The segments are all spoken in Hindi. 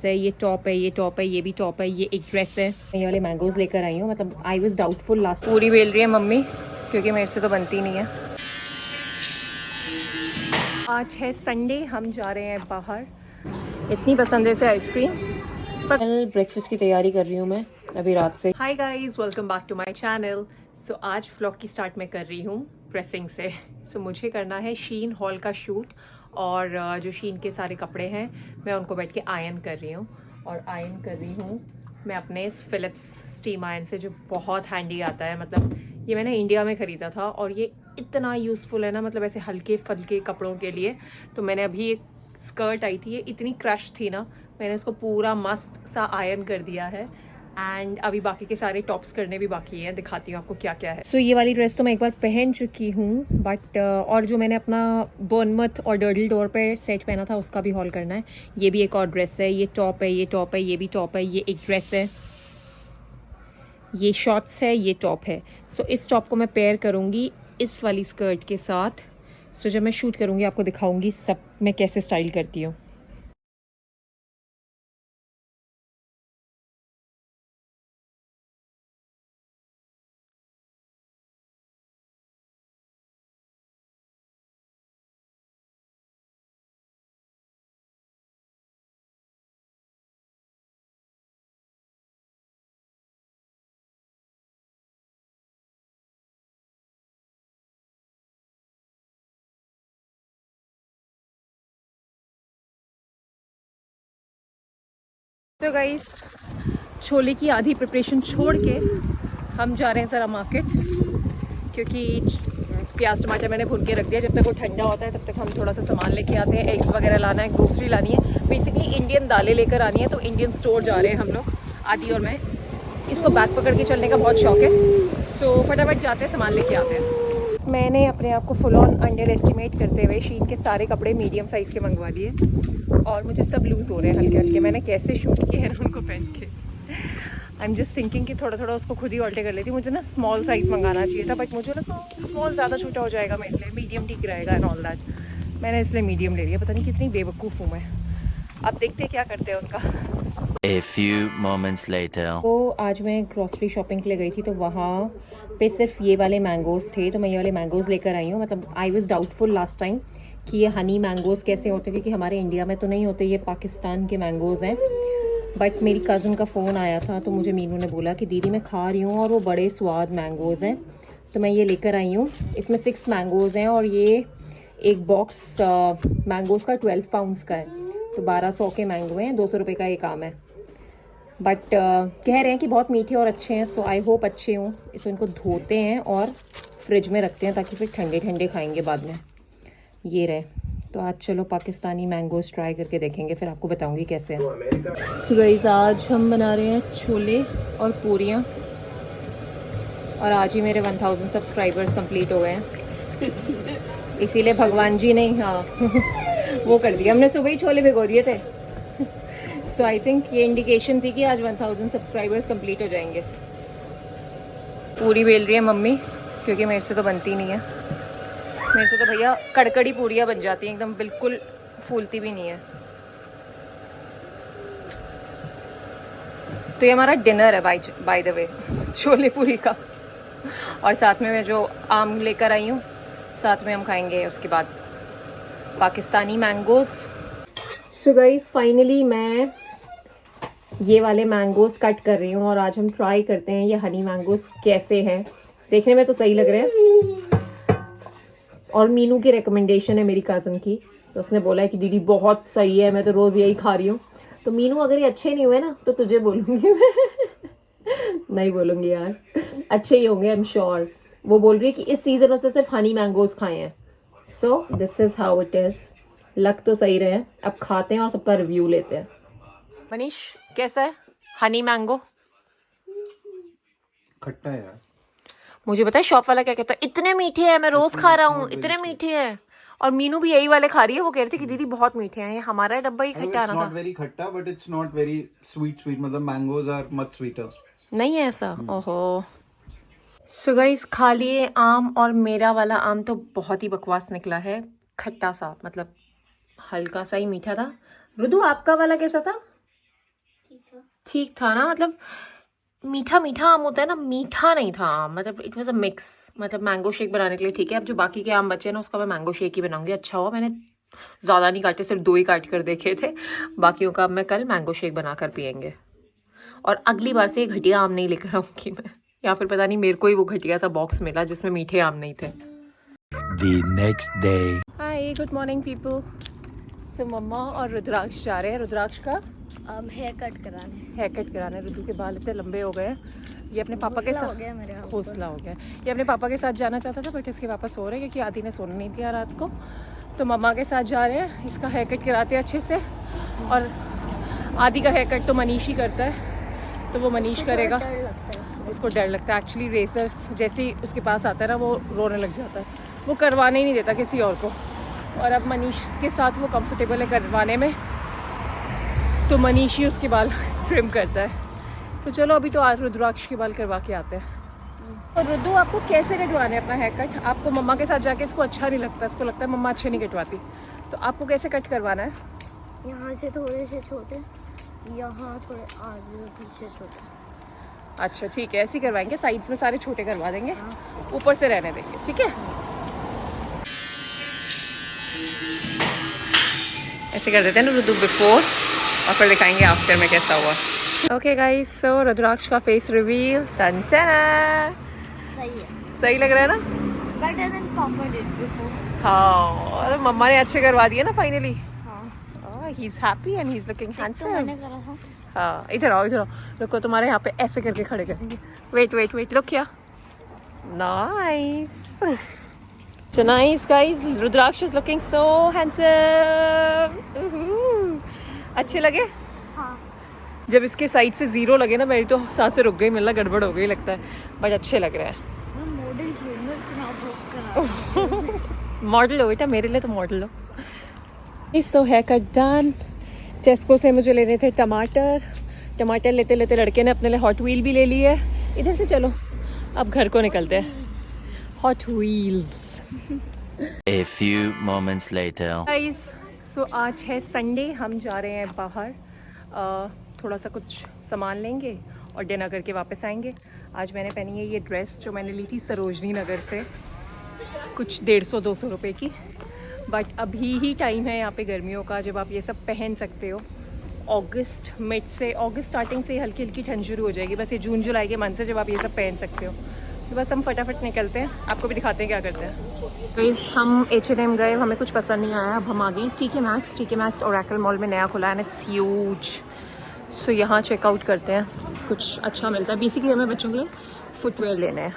है, ये टॉप है, ये टॉप है, ये भी टॉप है, ये एक ड्रेस है। मैं ये वाले मैंगोज लेकर आई हूँ। मतलब आई वॉज डाउटफुल लास्ट। पूरी बेल रही है मम्मी क्योंकि मेरे से तो बनती नहीं है। आज है संडे, हम जा रहे हैं बाहर। इतनी पसंद है इसे आइसक्रीम। कल ब्रेकफास्ट की तैयारी कर रही हूँ मैं अभी रात से। Hi guys, welcome back to my channel. So आज व्लॉग की स्टार्ट मैं कर रही हूँ ड्रेसिंग से। सो मुझे करना है शीन हॉल का शूट, और जो शीन के सारे कपड़े हैं मैं उनको बैठ के आयरन कर रही हूँ। और आयरन कर रही हूँ मैं अपने इस फिलिप्स स्टीम आयरन से, जो बहुत हैंडी आता है। मतलब ये मैंने इंडिया में ख़रीदा था और ये इतना यूज़फुल है ना, मतलब ऐसे हल्के फुल्के कपड़ों के लिए। तो मैंने अभी एक स्कर्ट आई थी, ये इतनी क्रश थी ना, मैंने इसको पूरा मस्त सा आयरन कर दिया है। एंड अभी बाकी के सारे टॉप्स करने भी बाकी हैं, दिखाती हूँ आपको क्या क्या है। सो ये वाली ड्रेस तो मैं एक बार पहन चुकी हूँ, बट और जो मैंने अपना बर्नमथ और डर्डल डोर पे सेट पहना था उसका भी हॉल करना है। ये भी एक और ड्रेस है, ये टॉप है, ये टॉप है, ये भी टॉप है, ये एक ड्रेस है, ये शॉर्ट्स है, ये टॉप है। सो इस टॉप को मैं पेयर करूँगी इस वाली स्कर्ट के साथ। सो जब मैं शूट करूँगी आपको दिखाऊँगी सब मैं कैसे स्टाइल करती हूँ। तो गाइस, छोले की आधी प्रिपरेशन छोड़ के हम जा रहे हैं ज़रा मार्केट, क्योंकि प्याज टमाटर मैंने भून के रख दिया। जब तक वो ठंडा होता है तब तक हम थोड़ा सा सामान लेके आते हैं। एग्स वगैरह लाना है, ग्रोसरी लानी है, बेसिकली इंडियन दालें लेकर आनी है। तो इंडियन स्टोर जा रहे हैं हम लोग, आदि और मैं। इसको बैग पकड़ के चलने का बहुत शौक है। सो फटाफट जाते हैं, सामान लेके आते हैं। मैंने अपने आप को फुल ऑन अंडर एस्टिमेट करते हुए शीन के सारे कपड़े मीडियम साइज़ के मंगवा लिए, और मुझे सब लूज़ हो रहे हैं हल्के हल्के। मैंने कैसे शूट किए हैं उनको पहन के। आई एम जस्ट थिंकिंग कि थोड़ा थोड़ा उसको खुद ही ऑल्टर कर लेती। मुझे ना स्मॉल साइज़ मंगाना चाहिए था, बट मुझे ना स्मॉल ज़्यादा छोटा हो जाएगा मेरे लिए, मीडियम ठीक रहेगा एंड ऑल दैट। मैंने इसलिए मीडियम ले लिया। पता नहीं कितनी बेवकूफ़ हूँ मैं। अब देखते हैं क्या करते हैं उनका। A few moments later. तो आज मैं ग्रॉसरी शॉपिंग के लिए गई थी, तो वहाँ पे सिर्फ ये वाले मैंगोज़ थे, तो मैं ये वाले मैंगोज़ लेकर आई हूँ। मतलब I was doubtful last time कि ये हनी मैंगोज़ कैसे होते हैं, क्योंकि हमारे इंडिया में तो नहीं होते, ये पाकिस्तान के मैंगोज़ हैं। बट मेरी कज़न का फ़ोन आया था, तो मुझे मीनू ने बोला कि दीदी मैं खा रही हूँ और वो बड़े स्वाद मैंगोज़ हैं, तो मैं ये लेकर आई हूँ। इसमें 6 मैंगोज़ हैं, और ये एक बॉक्स मैंगोज़ का 12 पाउंड्स का है, तो 1200 के मैंगो हैं, 200 रुपये का ये काम है। बट कह रहे हैं कि बहुत मीठे और अच्छे हैं, सो आई होप अच्छे हों। इसको इनको धोते हैं और फ्रिज में रखते हैं, ताकि फिर ठंडे ठंडे खाएंगे बाद में। ये रहे। तो आज चलो पाकिस्तानी मैंगोज़ ट्राई करके देखेंगे, फिर आपको बताऊंगी कैसे हैं। सो गाइस, आज हम बना रहे हैं छोले और पूरियाँ, और आज ही मेरे 1000 सब्सक्राइबर्स कंप्लीट हो गए हैं, इसीलिए भगवान जी ने हाँ वो कर दिया। हमने सुबह ही छोले भिगो दिए थे, तो आई थिंक ये इंडिकेशन थी कि आज 1000 सब्सक्राइबर्स कंप्लीट हो जाएंगे। पूरी बेल रही है मम्मी क्योंकि मेरे से तो बनती नहीं है। मेरे से तो भैया कड़कड़ी पूरियाँ बन जाती हैं एकदम, बिल्कुल फूलती भी नहीं है। तो ये हमारा डिनर है बाय द वे, छोले पूरी का। और साथ में मैं जो आम लेकर आई हूँ, साथ में हम खाएंगे उसके बाद Pakistani mangoes. So guys, finally मैं ये वाले मैंगोज़ कट कर रही हूँ, और आज हम ट्राई करते हैं ये हनी मैंगोज़ कैसे हैं। देखने में तो सही लग रहे हैं, और मीनू की रिकमेंडेशन है, मेरी कज़न की, तो उसने बोला है कि दीदी बहुत सही है, मैं तो रोज़ यही खा रही हूँ। तो मीनू, अगर ये अच्छे नहीं हुए ना तो तुझे बोलूँगी मैं नहीं बोलूँगी यार, अच्छे ही होंगे आई एम श्योर। वो बोल रही है कि इस सीज़न उसने सिर्फ हनी मैंगोज़ खाए हैं। So this is how it is. लग तो सही रहे हैं, अब खाते हैं और सबका रिव्यू लेते हैं। मनीष, कैसा है हनी मैंगो? खट्टा है यार। मुझे पता है शॉप वाला क्या कहता है, इतने मीठे हैं, मैं रोज खा रहा हूँ, इतने मीठे हैं। और मीनू भी यही वाले खा रही है, वो कह रही थी कि दीदी बहुत मीठे हैं। ये हमारा डब्बा ही खट्टा आना था। नॉट वेरी खट्टा, but it's not very sweet मतलब मैंगोज आर मच स्वीटर। नहीं है ऐसा? ओहो। सो गाइस, खा लिए आम, और मेरा वाला आम तो बहुत ही बकवास निकला है, खट्टा सा, मतलब हल्का सा ही मीठा था। रुदु, आपका वाला कैसा था? ठीक था ना, मतलब मीठा मीठा आम होता है ना, मीठा नहीं था आम, मतलब इट वाज अ मिक्स, मतलब मैंगो शेक बनाने के लिए ठीक है। अब जो बाकी के आम बचे ना उसका मैं मैंगो शेक ही बनाऊंगी। अच्छा हुआ मैंने ज़्यादा नहीं काटे, सिर्फ 2 ही काट कर देखे थे, बाकियों का अब मैं कल मैंगो शेक बना कर पियेंगे। और अगली बार से ये घटिया आम नहीं लेकर आऊँगी मैं, या फिर पता नहीं मेरे को ही वो घटिया सा बॉक्स मिला जिसमें मीठे आम नहीं थे। The next day. Hi, good morning people. So मम्मा और रुद्राक्ष जा रहे हैं। रुद्राक्ष का हेयर कट कराने। रुद्र के बाल इतने लंबे हो गए हैं। ये अपने पापा के साथ मेरे हौसला हो गया। ये अपने पापा के साथ जाना चाहता था बट इसके पापा सो रहे हैं क्योंकि आदि ने सोने नहीं दिया रात को, तो मम्मा के साथ जा रहे हैं। इसका हेयर कट कराते हैं अच्छे से, और आदि का हेयर कट तो मनीष ही करता है, तो वो मनीष करेगा। उसको डर लगता है एक्चुअली, रेसर्स जैसे ही उसके पास आता है ना वो रोने लग जाता है, वो करवाने ही नहीं देता किसी और को। और अब मनीष के साथ वो कंफर्टेबल है करवाने में, तो मनीष ही उसके बाल ट्रिम करता है। तो चलो अभी तो आज रुद्राक्ष के बाल करवा के आते हैं। और रुद्दू, आपको कैसे कटवाने अपना हेयर कट? आपको मम्मा के साथ जाके इसको अच्छा नहीं लगता, इसको लगता है मम्मा अच्छे नहीं कटवाती, तो आपको कैसे कट करवाना है? यहाँ से थोड़े से छोटे, यहाँ थोड़े आगे पीछे छोटे। अच्छा ठीक है, ऐसे ही करवाएंगे, साइड्स में सारे छोटे करवा देंगे, ऊपर से रहने देंगे, ठीक है? ऐसे कर देते हैं ना रुद्दू बिफोर, और फिर दिखाएंगे आफ्टर में कैसा हुआ। ओके गाइस, सो रुद्राक्ष का फेस रिवील, टन टन। सही है, सही लग रहा है ना? better than Papa did before. हाँ, और मम्मा ने अच्छे करवा दिए ना फाइनली। हाँ, he is happy and he is looking तो हैंडसम। मैंने करा था। हाँ, इधर आओ इधर आओ, रुको तुम्हारे यहाँ पे ऐसे करके खड़े करेंगे। वेट वेट वेट, लुक क्या nice. So nice guys, Rudraksh is looking so handsome. अच्छे लगे? हाँ, जब इसके साइड से 0 लगे ना मेरी तो सांसें रुक गई, मतलब गड़बड़ हो गई लगता है, बट अच्छे लग रहे हैं। मैं मॉडल थी ना, इतना भोग करा। मॉडल हो बेटा, मेरे लिए तो मॉडल हो। So here cut done. टेस्को से मुझे लेने थे टमाटर लेते लेते लड़के ने अपने लिए हॉट व्हील भी ले ली है। इधर से चलो, अब घर को निकलते हैं। Hot wheels. A few moments later. Guys, so आज है संडे, हम जा रहे हैं बाहर, थोड़ा सा कुछ सामान लेंगे और डिनर करके वापस आएंगे। आज मैंने पहनी है ये ड्रेस जो मैंने ली थी सरोजनी नगर से, कुछ 150-200 रुपए की, बट अभी ही टाइम है यहाँ पे गर्मियों का जब आप ये सब पहन सकते हो। अगस्त स्टार्टिंग से हल्की हल्की ठंड शुरू हो जाएगी, बस ये जून जुलाई के मंथ से जब आप ये सब पहन सकते हो। तो बस हम फटाफट निकलते हैं, आपको भी दिखाते हैं क्या करते हैं। गाइस, हम H&M गए, हमें कुछ पसंद नहीं आया, अब हम आ गए TK Maxx ओरेकल मॉल में नया खुला है एंड इट्स ह्यूज। सो यहाँ चेकआउट करते हैं, कुछ अच्छा मिलता है। बेसिकली हमें बच्चों के लिए फुटवेयर लेने हैं।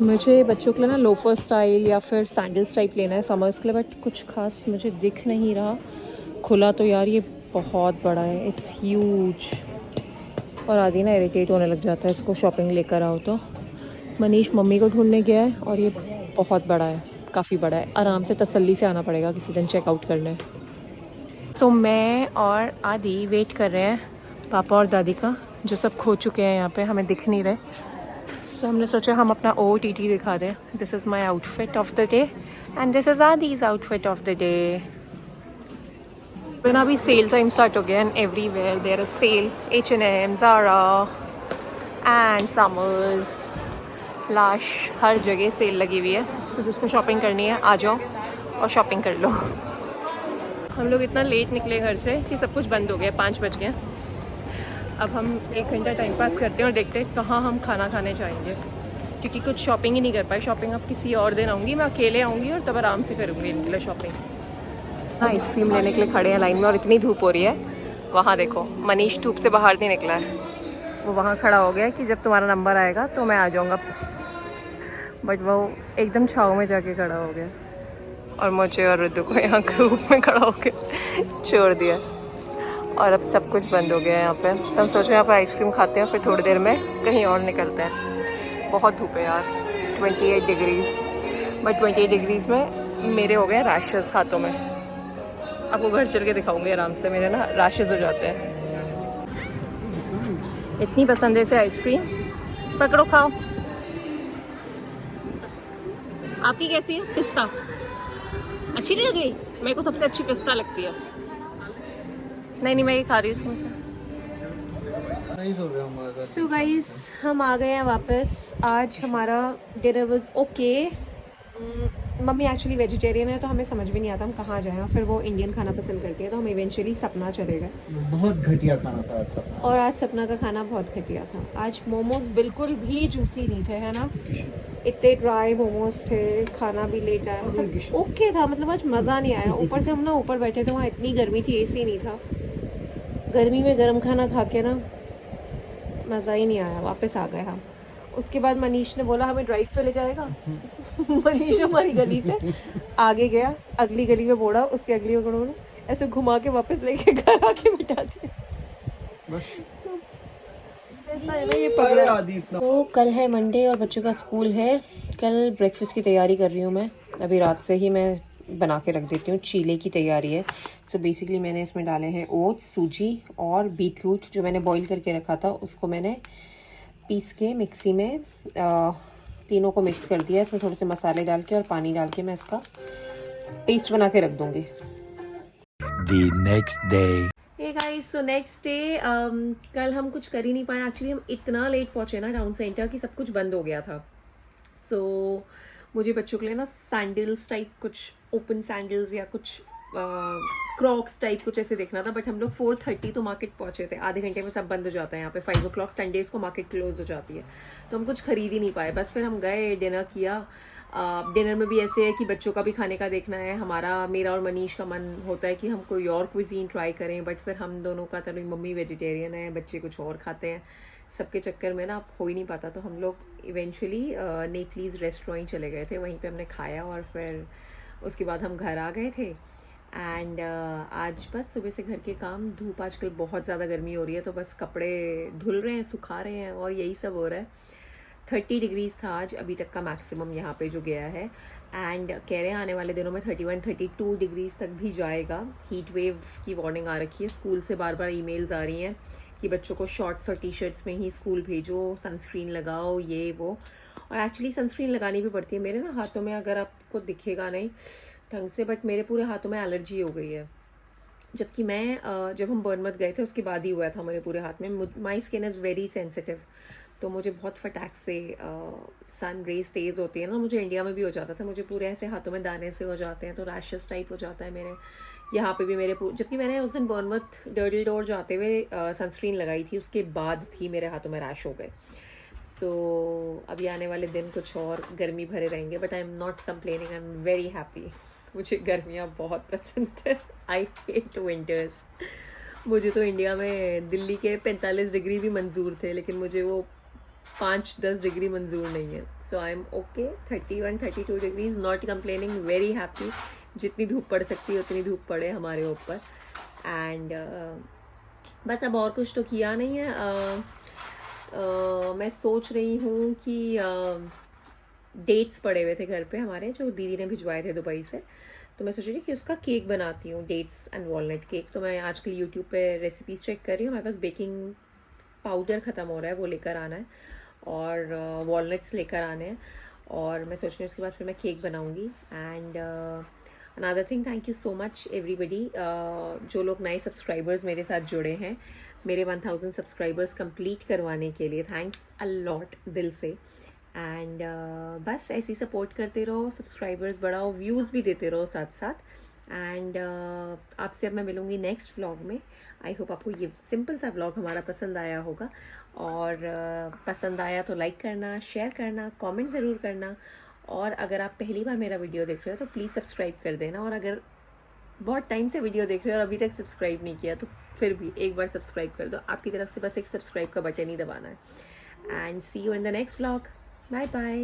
मुझे बच्चों के लिए ना लोफर स्टाइल या फिर सैंडल्स टाइप लेना है समर्स के लिए, बट कुछ खास मुझे दिख नहीं रहा। खुला तो यार ये बहुत बड़ा है, इट्स ह्यूज, और आदि ना इरिटेट होने लग जाता है इसको शॉपिंग लेकर आओ तो। मनीष मम्मी को ढूंढने गया है और ये बहुत बड़ा है, काफ़ी बड़ा है, आराम से तसल्ली से आना पड़ेगा किसी दिन चेकआउट करने। सो मैं और आदि वेट कर रहे हैं पापा और दादी का, जो सब खो चुके हैं यहाँ पे, हमें दिख नहीं रहे। सो हमने सोचा हम अपना OOTD दिखा दें। This is my outfit of the day and this is Adi's outfit of the day. ना अभी सेल टाइम स्टार्ट हो गया and everywhere there is sale, H&M, Zara and समर्स, लाश, हर जगह सेल लगी हुई है। तो जिसको शॉपिंग करनी है आ जाओ और शॉपिंग कर लो। हम लोग इतना लेट निकले घर से कि सब कुछ बंद हो गया, 5 बज गए। अब हम 1 घंटा टाइम पास करते हैं और देखते हैं कहाँ हम खाना खाने जाएंगे, क्योंकि कुछ शॉपिंग ही नहीं कर पाए। शॉपिंग अब किसी और दिन आऊँगी, मैं अकेले आऊँगी और तब आराम से करूँगी इनके लिए शॉपिंग। आइसक्रीम लेने के लिए खड़े हैं लाइन में और इतनी धूप हो रही है। वहाँ देखो मनीष धूप से बाहर नहीं निकला है, वो वहाँ खड़ा हो गया कि जब तुम्हारा नंबर आएगा तो मैं आ जाऊँगा, बट वो एकदम छाँव में जाके खड़ा हो गया और मुझे और रुद्दू को यहाँ धूप में खड़ा होकर छोड़ दिया। और अब सब कुछ बंद हो गया है यहाँ पे, तो हम सोचे यहाँ पर आइसक्रीम खाते हैं, फिर थोड़ी देर में कहीं और निकलते हैं। बहुत धूप है यार, 28 डिग्रीज़, बट 28 डिग्रीज़ में मेरे हो गए रैशेस हाथों में। आपको घर चल के दिखाऊंगी आराम से, मेरे ना रैशेस हो जाते हैं। इतनी पसंद है इसे आइसक्रीम, पकड़ो खाओ। आपकी कैसी है? पिस्ता अच्छी नहीं लग रही? मेरे को सबसे अच्छी पिस्ता लगती है। नहीं मैं ये खा रही हूँ इसमें से। नहीं सुन रहे हमारे साथ। सो गाइस हम आ गए हैं वापस। आज हमारा dinner was okay. Mummy actually vegetarian है तो हमें समझ भी नहीं आता हम कहाँ जाएं, और फिर वो इंडियन खाना पसंद करती है तो हम इवेंचुअली सपना चले गए। बहुत घटिया खाना था आज सपना। और आज सपना का खाना बहुत घटिया था। आज मोमोज बिल्कुल भी जूसी नहीं थे, है ना, इतने ड्राई मोमोज थे। खाना भी लेट आया, मतलब ओके था, मतलब आज मज़ा नहीं आया। ऊपर से हम ना ऊपर बैठे थे, वहाँ इतनी गर्मी थी, एसी नहीं था। गर्मी में गर्म खाना खा के ना मज़ा ही नहीं आया। वापस आ गए हम। उसके बाद मनीष ने बोला हमें ड्राइव पे ले जाएगा। मनीष हमारी गली से आगे गया, अगली गली में बोड़ा, उसके अगली में ऐसे घुमा के वापस लेके घर आके बिठा दिया। बस ऐसा है ना ये पकड़ा। तो कल है मंडे और बच्चों का स्कूल है। कल ब्रेकफास्ट की तैयारी कर रही हूँ मैं। अभी रात से ही मैं बना के रख देती हूँ। चीले की तैयारी है। सो बेसिकली मैंने इसमें डाले हैं ओट्स, सूजी और बीटरूट जो मैंने बॉईल करके रखा था, उसको मैंने पीस के मिक्सी में तीनों को मिक्स कर दिया। इसमें थोड़े से मसाले डाल के और पानी डाल के मैं इसका पेस्ट बना के रख दूँगी। The next day. Hey guys, so next day कल हम कुछ कर ही नहीं पाए। एक्चुअली हम इतना लेट पहुँचे ना टाउन सेंटर कि सब कुछ बंद हो गया था। सो मुझे बच्चों के लिए ना सैंडल्स टाइप, कुछ ओपन सैंडल्स या कुछ क्रॉक्स टाइप कुछ ऐसे देखना था। बट हम लोग 4:30 तो मार्केट पहुँचे थे। आधे घंटे में सब बंद हो जाता है यहाँ पे। 5 o'clock संडेज़ को मार्केट क्लोज हो जाती है, तो हम कुछ खरीद ही नहीं पाए। बस फिर हम गए, डिनर किया। डिनर में भी ऐसे है कि बच्चों का भी खाने का देखना है। मेरा और मनीष का मन होता है कि हम कोई और क्विजीन ट्राई करें, बट फिर हम दोनों का तो मम्मी वेजिटेरियन है, बच्चे कुछ और खाते हैं। सबके चक्कर में ना अब हो ही नहीं पाता। तो हम लोग इवेंचुअली नेपलीज रेस्टोरेंट चले गए थे। वहीं पे हमने खाया और फिर उसके बाद हम घर आ गए थे। एंड आज बस सुबह से घर के काम, धूप आजकल बहुत ज़्यादा गर्मी हो रही है, तो बस कपड़े धुल रहे हैं, सुखा रहे हैं और यही सब हो रहा है। 30 डिग्रीज था आज अभी तक का मैक्सिमम यहाँ पे जो गया है। एंड कह रहे हैं आने वाले दिनों में 31-32 डिग्रीज तक भी जाएगा। हीट वेव की वार्निंग आ रखी है। स्कूल से बार बार ईमेल्स आ रही हैं कि बच्चों को शॉर्ट्स और टी शर्ट्स में ही स्कूल भेजो, सनस्क्रीन लगाओ, ये वो। और एक्चुअली सनस्क्रीन लगानी भी पड़ती है। मेरे ना हाथों में, अगर आपको दिखेगा नहीं ढंग से, बट मेरे पूरे हाथों में एलर्जी हो गई है। जबकि मैं जब हम बर्नमथ गए थे उसके बाद ही हुआ था मेरे पूरे हाथ में। My skin is very sensitive, तो मुझे बहुत फटाक से सन रेज तेज़ होती है ना। मुझे इंडिया में भी हो जाता था, मुझे पूरे ऐसे हाथों में दाने से हो जाते हैं, तो रैशेस टाइप हो जाता है मेरे यहाँ पे भी मेरे। जबकि मैंने उस दिन बर्नमथ डर्डल डोर जाते हुए सनस्क्रीन लगाई थी, उसके बाद भी मेरे हाथों में रैश हो गए। सो अभी आने वाले दिन कुछ और गर्मी भरे रहेंगे, but I am not complaining, I am very happy. मुझे गर्मियाँ बहुत पसंद है। I hate winters. मुझे तो इंडिया में दिल्ली के 45 डिग्री भी मंजूर थे, लेकिन मुझे वो 5-10 डिग्री मंजूर नहीं है। So I am okay. 31-32 degrees, not complaining, very happy. जितनी धूप पड़ सकती है उतनी धूप पड़े हमारे ऊपर। एंड बस अब और कुछ तो किया नहीं है। मैं सोच रही हूँ कि डेट्स पड़े हुए थे घर पे हमारे, जो दीदी ने भिजवाए थे दुबई से, तो मैं सोच रही थी कि उसका केक बनाती हूँ, डेट्स एंड वॉलनट केक। तो मैं आजकल यूट्यूब पे रेसिपीज़ चेक कर रही हूँ। मेरे पास बेकिंग पाउडर ख़त्म हो रहा है, वो लेकर आना है, और वॉलनट्स लेकर आने हैं, और मैं सोच रही हूँ उसके बाद फिर मैं केक बनाऊँगी। And another thing, thank you so much everybody, जो लोग नए सब्सक्राइबर्स मेरे साथ जुड़े हैं मेरे 1000 सब्सक्राइबर्स कंप्लीट करवाने के लिए। थैंक्स अ लॉट दिल से। एंड बस ऐसी सपोर्ट करते रहो, सब्सक्राइबर्स बढ़ाओ, व्यूज़ भी देते रहो साथ साथ। एंड आपसे अब मैं मिलूँगी नेक्स्ट व्लॉग में। आई होप आपको ये सिंपल सा व्लॉग हमारा पसंद आया होगा, और पसंद आया तो लाइक करना, शेयर करना, कमेंट ज़रूर करना, और अगर आप पहली बार मेरा वीडियो देख रहे हो तो प्लीज़ सब्सक्राइब कर देना, और अगर बहुत टाइम से वीडियो देख रहे हो और अभी तक सब्सक्राइब नहीं किया तो फिर भी एक बार सब्सक्राइब कर दो। आपकी तरफ से बस एक सब्सक्राइब का बटन ही दबाना है। And see you in the next vlog. Bye bye.